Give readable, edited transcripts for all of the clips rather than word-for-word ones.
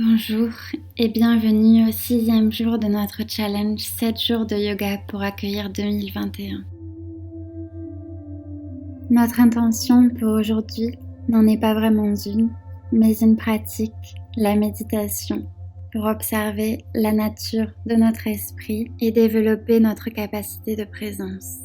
Bonjour et bienvenue au 6e jour de notre challenge 7 jours de yoga pour accueillir 2021. Notre intention pour aujourd'hui n'en est pas vraiment une, mais une pratique, la méditation, pour observer la nature de notre esprit et développer notre capacité de présence.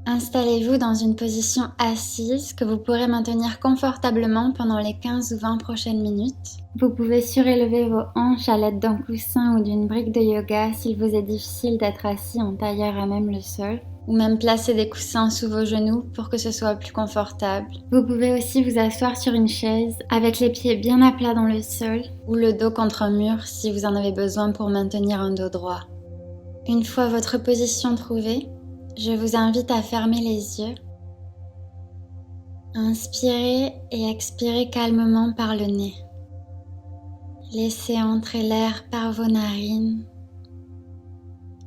Installez-vous dans une position assise que vous pourrez maintenir confortablement pendant les 15 ou 20 prochaines minutes. Vous pouvez surélever vos hanches à l'aide d'un coussin ou d'une brique de yoga s'il vous est difficile d'être assis en tailleur à même le sol, ou même placer des coussins sous vos genoux pour que ce soit plus confortable. Vous pouvez aussi vous asseoir sur une chaise avec les pieds bien à plat dans le sol ou le dos contre un mur si vous en avez besoin pour maintenir un dos droit. Une fois votre position trouvée, je vous invite à fermer les yeux. Inspirez et expirez calmement par le nez. Laissez entrer l'air par vos narines.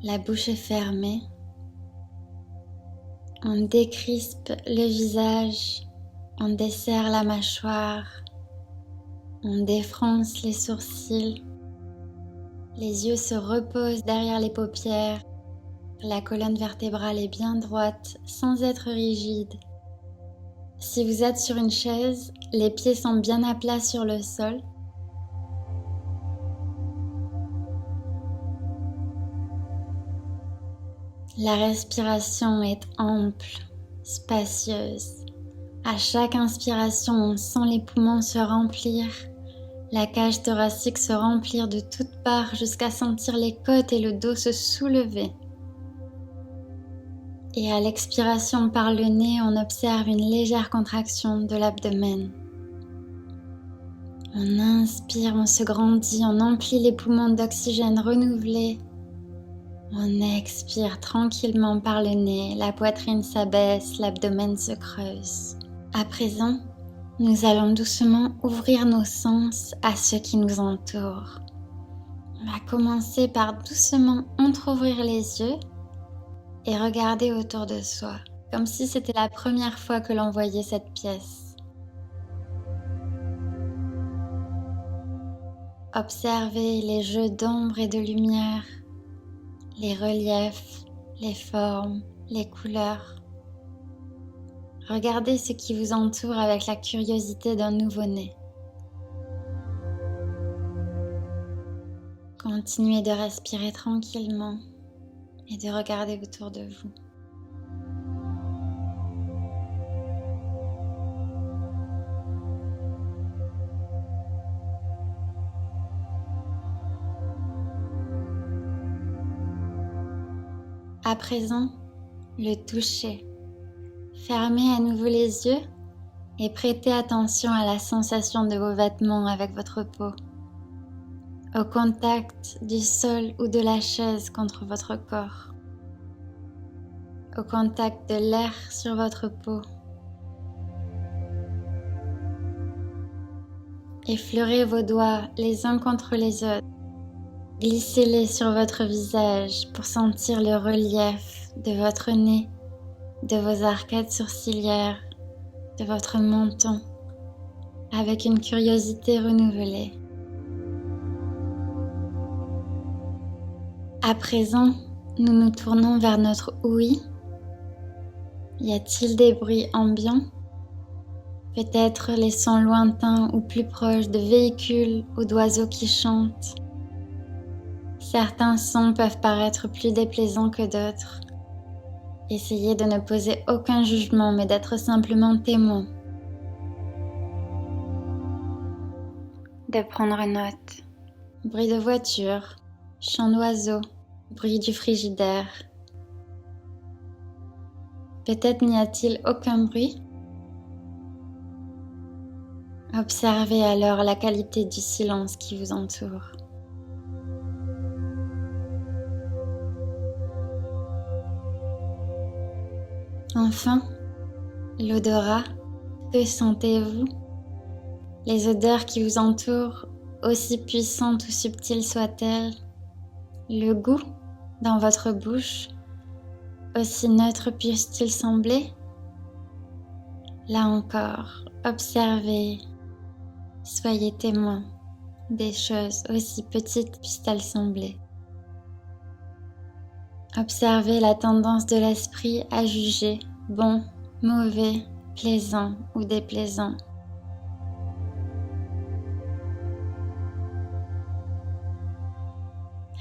La bouche est fermée. On décrispe le visage, on desserre la mâchoire, on défronce les sourcils. Les yeux se reposent derrière les paupières. La colonne vertébrale est bien droite, sans être rigide. Si vous êtes sur une chaise, les pieds sont bien à plat sur le sol. La respiration est ample, spacieuse. À chaque inspiration, on sent les poumons se remplir, la cage thoracique se remplir de toutes parts jusqu'à sentir les côtes et le dos se soulever. Et à l'expiration par le nez, on observe une légère contraction de l'abdomen. On inspire, on se grandit, on emplit les poumons d'oxygène renouvelé. On expire tranquillement par le nez, la poitrine s'abaisse, l'abdomen se creuse. À présent, nous allons doucement ouvrir nos sens à ce qui nous entoure. On va commencer par doucement entrouvrir les yeux et regarder autour de soi, comme si c'était la première fois que l'on voyait cette pièce. Observez les jeux d'ombre et de lumière, les reliefs, les formes, les couleurs. Regardez ce qui vous entoure avec la curiosité d'un nouveau-né. Continuez de respirer tranquillement et de regarder autour de vous. À présent, le toucher. Fermez à nouveau les yeux et prêtez attention à la sensation de vos vêtements avec votre peau, au contact du sol ou de la chaise contre votre corps, au contact de l'air sur votre peau. Effleurez vos doigts les uns contre les autres. Glissez-les sur votre visage pour sentir le relief de votre nez, de vos arcades sourcilières, de votre menton, avec une curiosité renouvelée. À présent, nous nous tournons vers notre ouïe. Y a-t-il des bruits ambiants? Peut-être les sons lointains ou plus proches de véhicules ou d'oiseaux qui chantent. Certains sons peuvent paraître plus déplaisants que d'autres. Essayez de ne poser aucun jugement, mais d'être simplement témoin. De prendre note. Bruit de voiture, chant d'oiseaux, bruit du frigidaire. Peut-être n'y a-t-il aucun bruit? Observez alors la qualité du silence qui vous entoure. Enfin, l'odorat, que sentez-vous? Les odeurs qui vous entourent, aussi puissantes ou subtiles soient-elles, le goût dans votre bouche, aussi neutre puisse-t-il sembler? Là encore, observez, soyez témoin. des choses aussi petites puissent-elles sembler. Observez la tendance de l'esprit à juger bon, mauvais, plaisant ou déplaisant.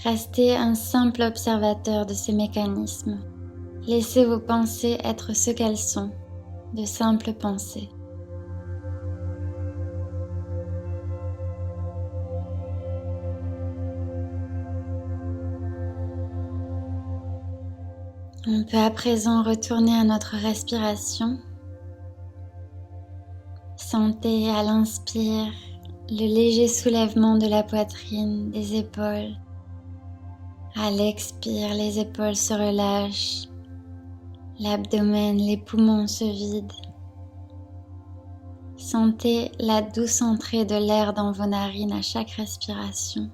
Restez un simple observateur de ces mécanismes. Laissez vos pensées être ce qu'elles sont, de simples pensées. On peut à présent retourner à notre respiration. Sentez à l'inspire le léger soulèvement de la poitrine, des épaules. À l'expire, les épaules se relâchent, l'abdomen, les poumons se vident. Sentez la douce entrée de l'air dans vos narines à chaque respiration.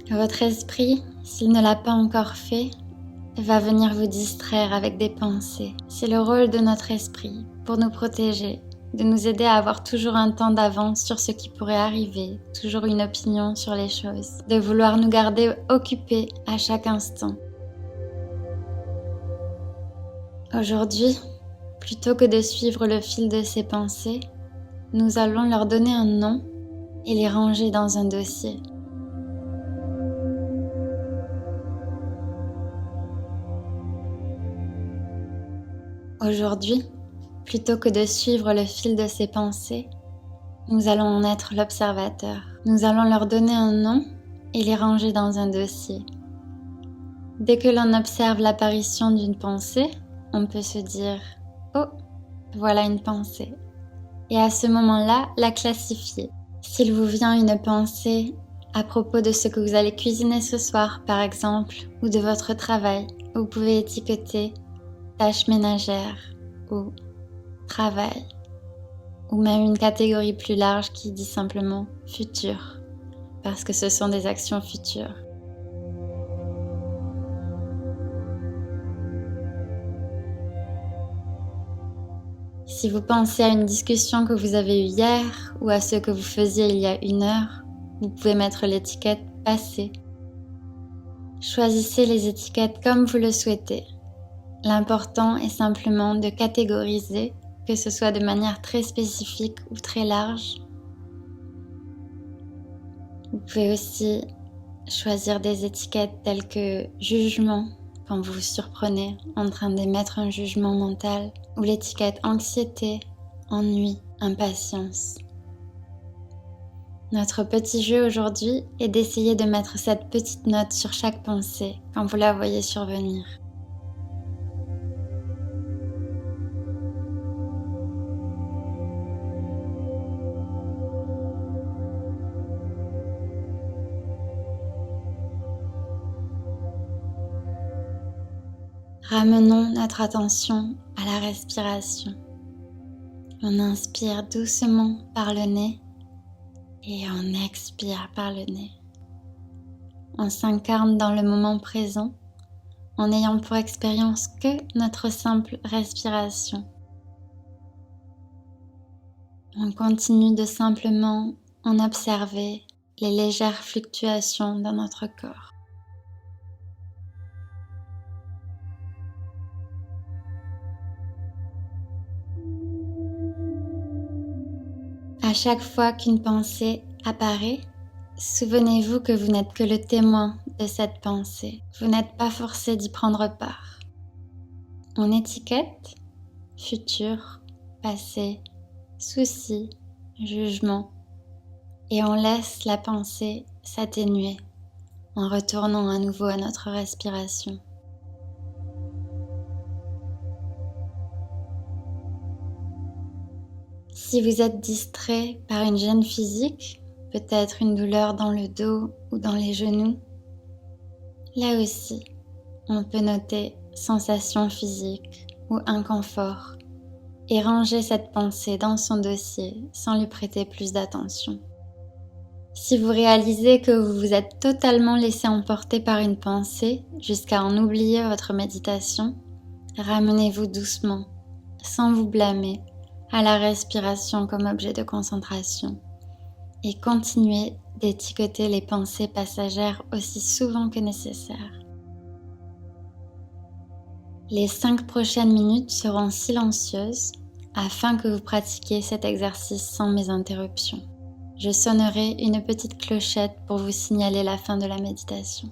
Votre esprit, s'il ne l'a pas encore fait, va venir vous distraire avec des pensées. C'est le rôle de notre esprit pour nous protéger, de nous aider à avoir toujours un temps d'avance sur ce qui pourrait arriver, toujours une opinion sur les choses, de vouloir nous garder occupés à chaque instant. Aujourd'hui, plutôt que de suivre le fil de ces pensées, nous allons leur donner un nom et les ranger dans un dossier. Aujourd'hui, plutôt que de suivre le fil de ces pensées, nous allons en être l'observateur. Nous allons leur donner un nom et les ranger dans un dossier. Dès que l'on observe l'apparition d'une pensée, on peut se dire « Oh, voilà une pensée » et à ce moment-là, la classifier. S'il vous vient une pensée à propos de ce que vous allez cuisiner ce soir, par exemple, ou de votre travail, vous pouvez étiqueter tâches ménagères ou travail, ou même une catégorie plus large qui dit simplement futur, parce que ce sont des actions futures. Si vous pensez à une discussion que vous avez eue hier ou à ce que vous faisiez il y a 1 heure, vous pouvez mettre l'étiquette passé. Choisissez les étiquettes comme vous le souhaitez. L'important est simplement de catégoriser, que ce soit de manière très spécifique ou très large. Vous pouvez aussi choisir des étiquettes telles que jugement, quand vous vous surprenez en train d'émettre un jugement mental, ou l'étiquette anxiété, ennui, impatience. Notre petit jeu aujourd'hui est d'essayer de mettre cette petite note sur chaque pensée quand vous la voyez survenir. Ramenons notre attention à la respiration. On inspire doucement par le nez et on expire par le nez. On s'incarne dans le moment présent en n'ayant pour expérience que notre simple respiration. On continue de simplement en observer les légères fluctuations dans notre corps. À chaque fois qu'une pensée apparaît, souvenez-vous que vous n'êtes que le témoin de cette pensée. Vous n'êtes pas forcé d'y prendre part. On étiquette futur, passé, souci, jugement et on laisse la pensée s'atténuer en retournant à nouveau à notre respiration. Si vous êtes distrait par une gêne physique, peut-être une douleur dans le dos ou dans les genoux, là aussi, on peut noter sensation physique ou inconfort et ranger cette pensée dans son dossier sans lui prêter plus d'attention. Si vous réalisez que vous vous êtes totalement laissé emporter par une pensée jusqu'à en oublier votre méditation, ramenez-vous doucement sans vous blâmer, à la respiration comme objet de concentration et continuez d'étiqueter les pensées passagères aussi souvent que nécessaire. Les 5 prochaines minutes seront silencieuses afin que vous pratiquiez cet exercice sans mes interruptions. Je sonnerai une petite clochette pour vous signaler la fin de la méditation.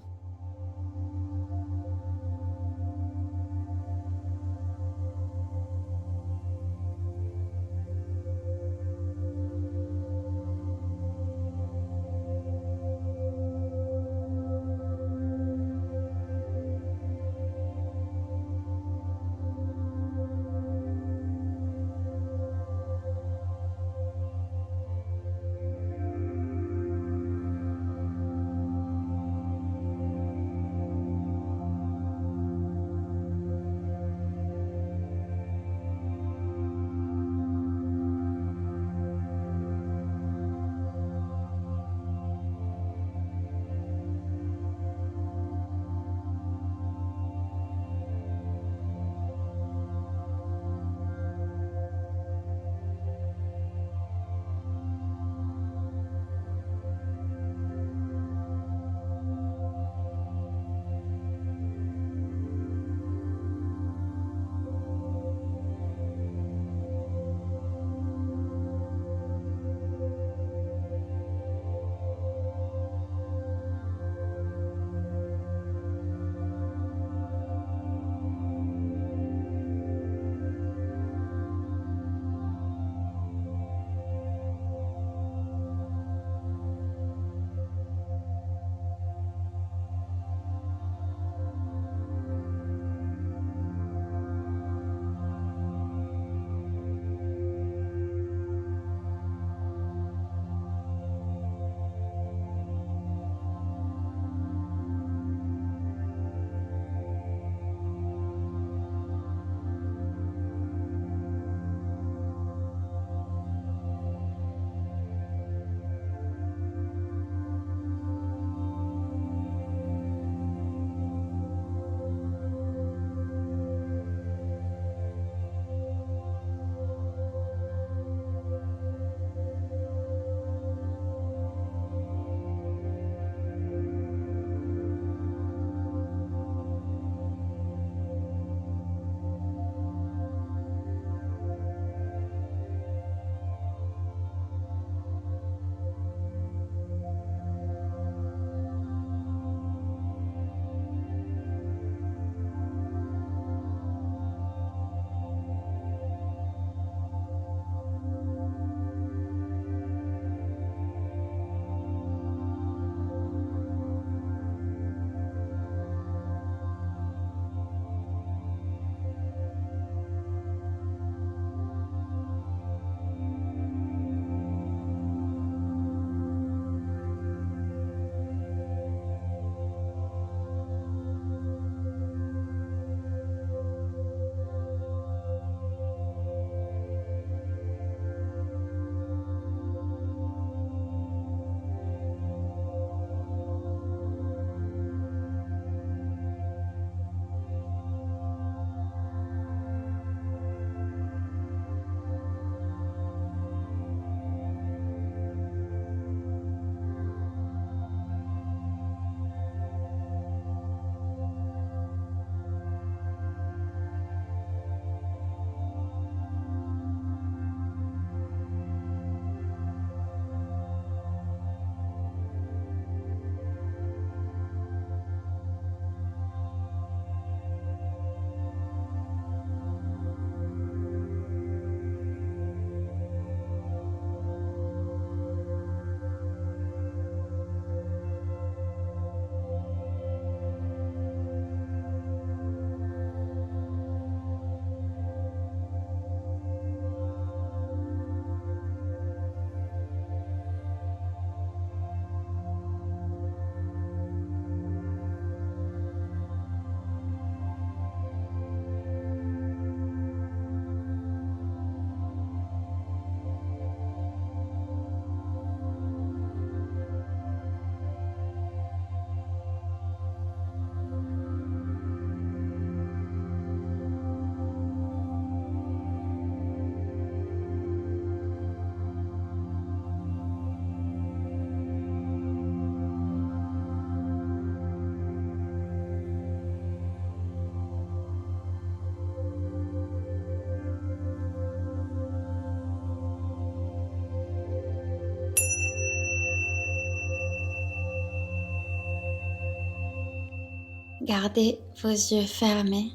Gardez vos yeux fermés.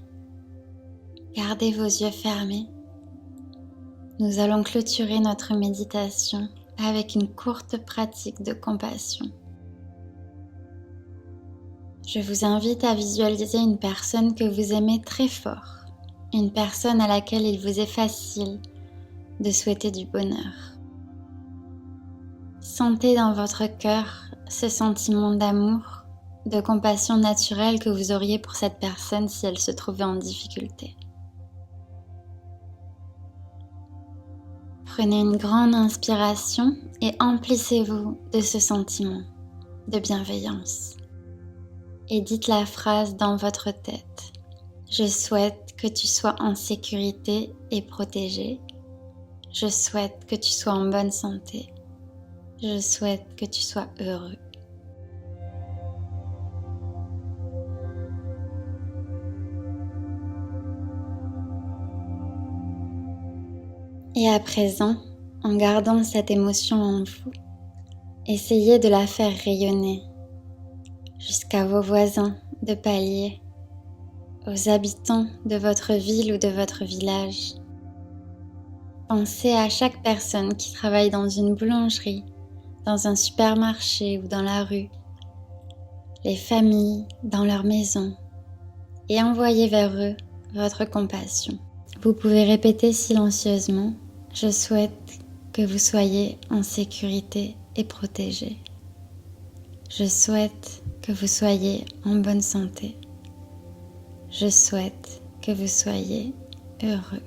Gardez vos yeux fermés. Nous allons clôturer notre méditation avec une courte pratique de compassion. Je vous invite à visualiser une personne que vous aimez très fort, une personne à laquelle il vous est facile de souhaiter du bonheur. Sentez dans votre cœur ce sentiment d'amour, de compassion naturelle que vous auriez pour cette personne si elle se trouvait en difficulté. Prenez une grande inspiration et emplissez-vous de ce sentiment de bienveillance. Et dites la phrase dans votre tête. Je souhaite que tu sois en sécurité et protégé. Je souhaite que tu sois en bonne santé. Je souhaite que tu sois heureux. Et à présent, en gardant cette émotion en vous, essayez de la faire rayonner jusqu'à vos voisins de palier, aux habitants de votre ville ou de votre village. Pensez à chaque personne qui travaille dans une boulangerie, dans un supermarché ou dans la rue, les familles dans leur maison, et envoyez vers eux votre compassion. Vous pouvez répéter silencieusement « Je souhaite que vous soyez en sécurité et protégés. Je souhaite que vous soyez en bonne santé. Je souhaite que vous soyez heureux. »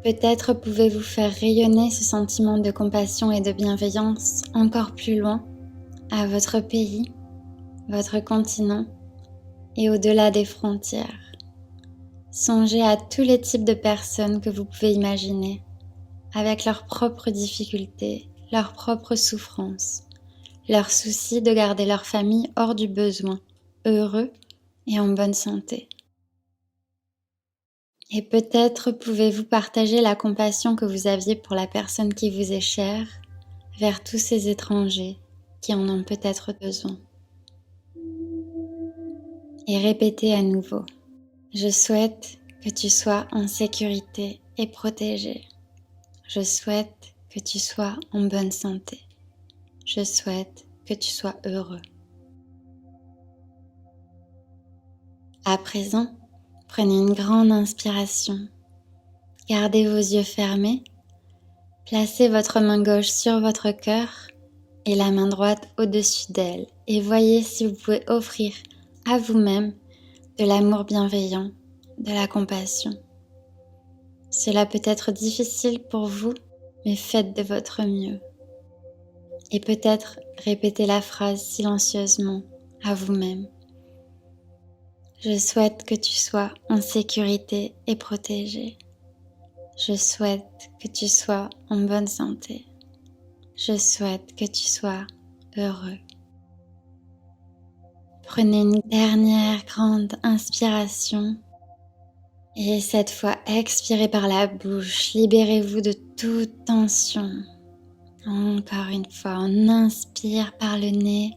Peut-être pouvez-vous faire rayonner ce sentiment de compassion et de bienveillance encore plus loin, à votre pays, votre continent et au-delà des frontières. Songez à tous les types de personnes que vous pouvez imaginer, avec leurs propres difficultés, leurs propres souffrances, leur souci de garder leur famille hors du besoin, heureux et en bonne santé. Et peut-être pouvez-vous partager la compassion que vous aviez pour la personne qui vous est chère vers tous ces étrangers qui en ont peut-être besoin. Et répétez à nouveau. Je souhaite que tu sois en sécurité et protégé. Je souhaite que tu sois en bonne santé. Je souhaite que tu sois heureux. À présent, prenez une grande inspiration. Gardez vos yeux fermés. Placez votre main gauche sur votre cœur et la main droite au-dessus d'elle. Et voyez si vous pouvez offrir à vous-même de l'amour bienveillant, de la compassion. Cela peut être difficile pour vous, mais faites de votre mieux. Et peut-être répétez la phrase silencieusement à vous-même. Je souhaite que tu sois en sécurité et protégé. Je souhaite que tu sois en bonne santé. Je souhaite que tu sois heureux. Prenez une dernière grande inspiration et cette fois expirez par la bouche. Libérez-vous de toute tension. Encore une fois, on inspire par le nez.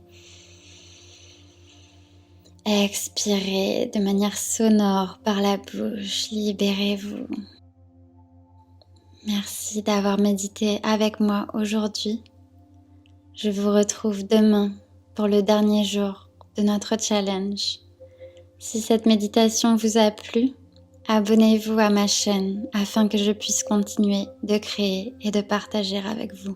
Expirez de manière sonore par la bouche. Libérez-vous. Merci d'avoir médité avec moi aujourd'hui. Je vous retrouve demain pour le dernier jour de notre challenge. Si cette méditation vous a plu, abonnez-vous à ma chaîne afin que je puisse continuer de créer et de partager avec vous.